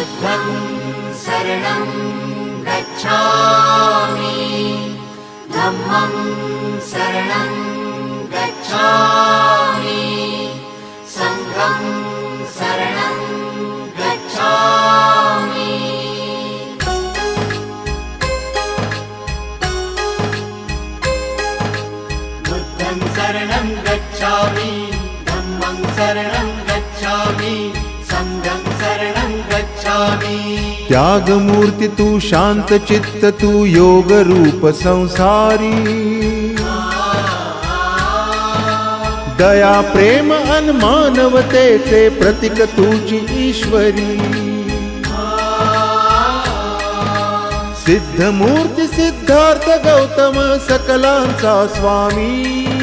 बुद्धं शरणं गच्छामि धम्मं शरणं गच्छामि संघं शरणं गच्छामि। बुद्धं शरणं गच्छामि धम्मं शरणं गच्छामि संघं शरणं गच्छामि। त्याग मूर्ति तू शांत चित्त तू योग रूप संसारी दया प्रेम अन मानवतेचे प्रतीक तुझी ईश्वरी सिद्ध मूर्ती सिद्धार्थ गौतम सकलांचा स्वामी